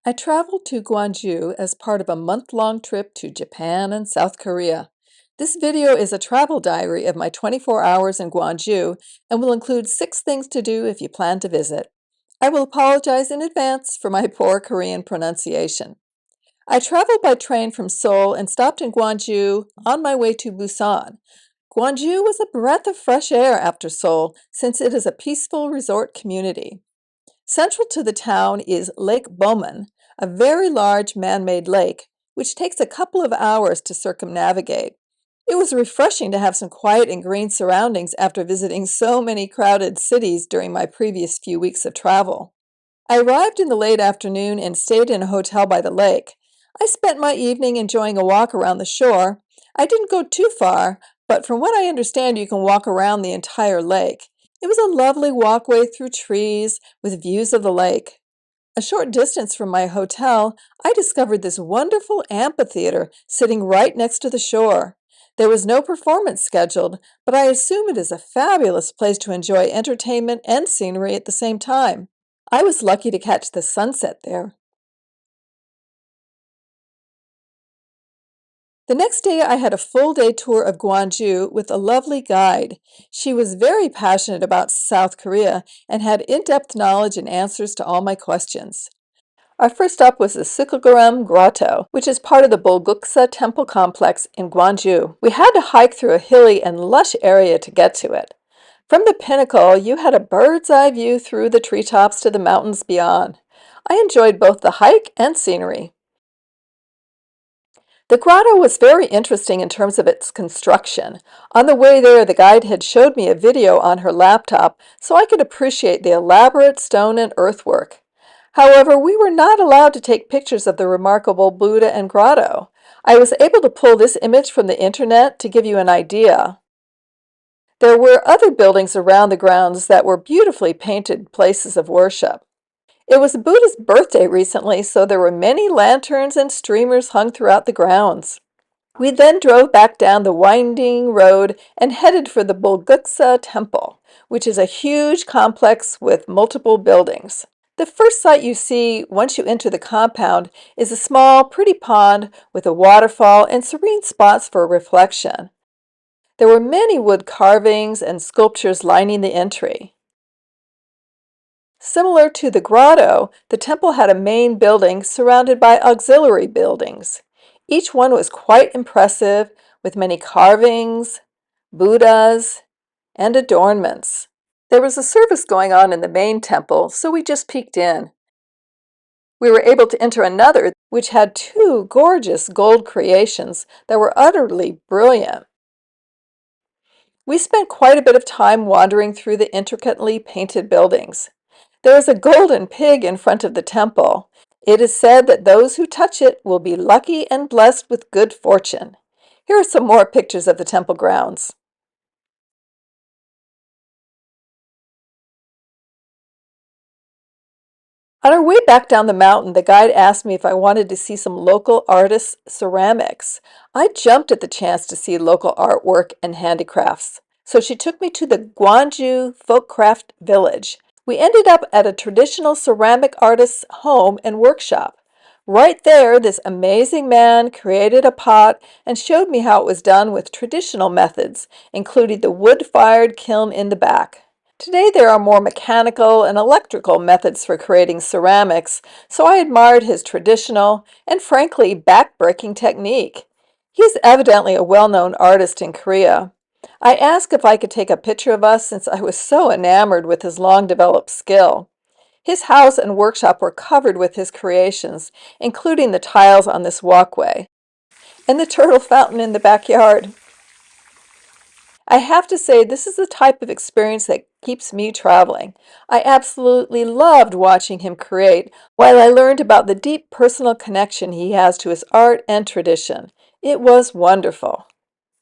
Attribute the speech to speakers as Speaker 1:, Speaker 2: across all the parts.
Speaker 1: I traveled to Gyeongju as part of a month-long trip to Japan and South Korea. This video is a travel diary of my 24 hours in Gyeongju and will include 6 things to do if you plan to visit. I will apologize in advance for my poor Korean pronunciation. I traveled by train from Seoul and stopped in Gyeongju on my way to Busan. Gyeongju was a breath of fresh air after Seoul since it is a peaceful resort community. Central to the town is Lake Bomun, a very large man-made lake, which takes a couple of hours to circumnavigate. It was refreshing to have some quiet and green surroundings after visiting so many crowded cities during my previous few weeks of travel. I arrived in the late afternoon and stayed in a hotel by the lake. I spent my evening enjoying a walk around the shore. I didn't go too far, but from what I understand, you can walk around the entire lake. It was a lovely walkway through trees with views of the lake. A short distance from my hotel, I discovered this wonderful amphitheater sitting right next to the shore. There was no performance scheduled, but I assume it is a fabulous place to enjoy entertainment and scenery at the same time. I was lucky to catch the sunset there. The next day, I had a full-day tour of Gyeongju with a lovely guide. She was very passionate about South Korea and had in-depth knowledge and answers to all my questions. Our first stop was the Seokguram Grotto, which is part of the Bulguksa Temple complex in Gyeongju. We had to hike through a hilly and lush area to get to it. From the pinnacle, you had a bird's-eye view through the treetops to the mountains beyond. I enjoyed both the hike and scenery. The grotto was very interesting in terms of its construction. On the way there, the guide had showed me a video on her laptop so I could appreciate the elaborate stone and earthwork. However, we were not allowed to take pictures of the remarkable Buddha and grotto. I was able to pull this image from the internet to give you an idea. There were other buildings around the grounds that were beautifully painted places of worship. It was Buddha's birthday recently, so there were many lanterns and streamers hung throughout the grounds. We then drove back down the winding road and headed for the Bulguksa Temple, which is a huge complex with multiple buildings. The first sight you see once you enter the compound is a small, pretty pond with a waterfall and serene spots for reflection. There were many wood carvings and sculptures lining the entry. Similar to the grotto, the temple had a main building surrounded by auxiliary buildings. Each one was quite impressive, with many carvings, Buddhas, and adornments. There was a service going on in the main temple, so we just peeked in. We were able to enter another, which had 2 gorgeous gold creations that were utterly brilliant. We spent quite a bit of time wandering through the intricately painted buildings. There is a golden pig in front of the temple. It is said that those who touch it will be lucky and blessed with good fortune. Here are some more pictures of the temple grounds. On our way back down the mountain, the guide asked me if I wanted to see some local artists' ceramics. I jumped at the chance to see local artwork and handicrafts, so she took me to the Gyeongju Folk Craft Village. We ended up at a traditional ceramic artist's home and workshop. Right there, this amazing man created a pot and showed me how it was done with traditional methods, including the wood-fired kiln in the back. Today there are more mechanical and electrical methods for creating ceramics, so I admired his traditional and frankly back-breaking technique. He is evidently a well-known artist in Korea. I asked if I could take a picture of us since I was so enamored with his long-developed skill. His house and workshop were covered with his creations, including the tiles on this walkway and the turtle fountain in the backyard. I have to say, this is the type of experience that keeps me traveling. I absolutely loved watching him create, while I learned about the deep personal connection he has to his art and tradition. It was wonderful.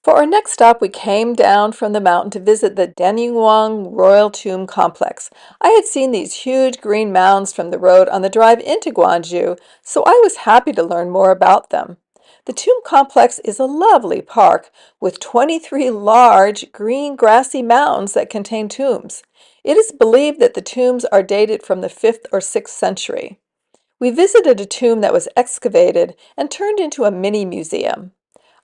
Speaker 1: For our next stop, we came down from the mountain to visit the Daereungwon Royal Tomb Complex. I had seen these huge green mounds from the road on the drive into Gyeongju, so I was happy to learn more about them. The tomb complex is a lovely park with 23 large green grassy mounds that contain tombs. It is believed that the tombs are dated from the 5th or 6th century. We visited a tomb that was excavated and turned into a mini museum.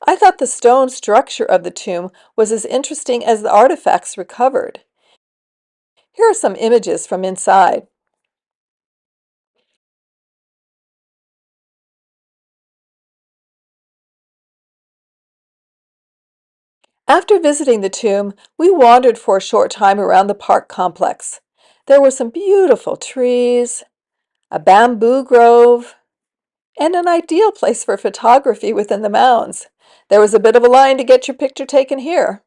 Speaker 1: I thought the stone structure of the tomb was as interesting as the artifacts recovered. Here are some images from inside. After visiting the tomb, we wandered for a short time around the park complex. There were some beautiful trees, a bamboo grove, and an ideal place for photography within the mounds. There was a bit of a line to get your picture taken here.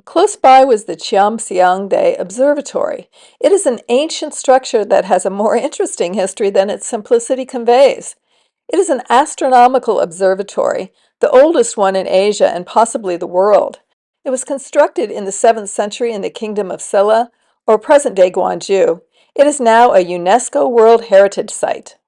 Speaker 1: Close by was the Cheomseongdae Observatory. It is an ancient structure that has a more interesting history than its simplicity conveys. It is an astronomical observatory, the oldest one in Asia and possibly the world. It was constructed in the 7th century in the Kingdom of Silla, or present-day Gyeongju. It is now a UNESCO World Heritage Site.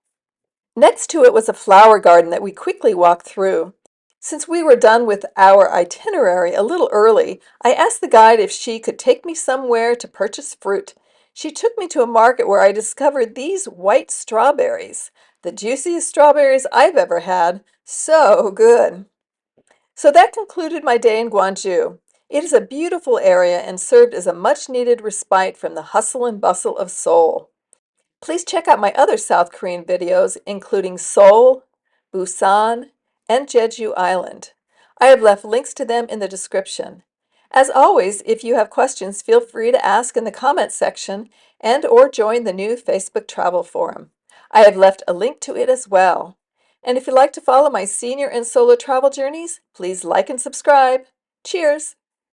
Speaker 1: Next to it was a flower garden that we quickly walked through. Since we were done with our itinerary a little early, I asked the guide if she could take me somewhere to purchase fruit. She took me to a market where I discovered these white strawberries, the juiciest strawberries I've ever had. So good. So that concluded my day in Gyeongju. It is a beautiful area and served as a much-needed respite from the hustle and bustle of Seoul. Please check out my other South Korean videos, including Seoul, Busan, and Jeju Island. I have left links to them in the description. As always, if you have questions, feel free to ask in the comments section and/or join the new Facebook travel forum. I have left a link to it as well. And if you'd like to follow my senior and solo travel journeys, please like and subscribe. Cheers!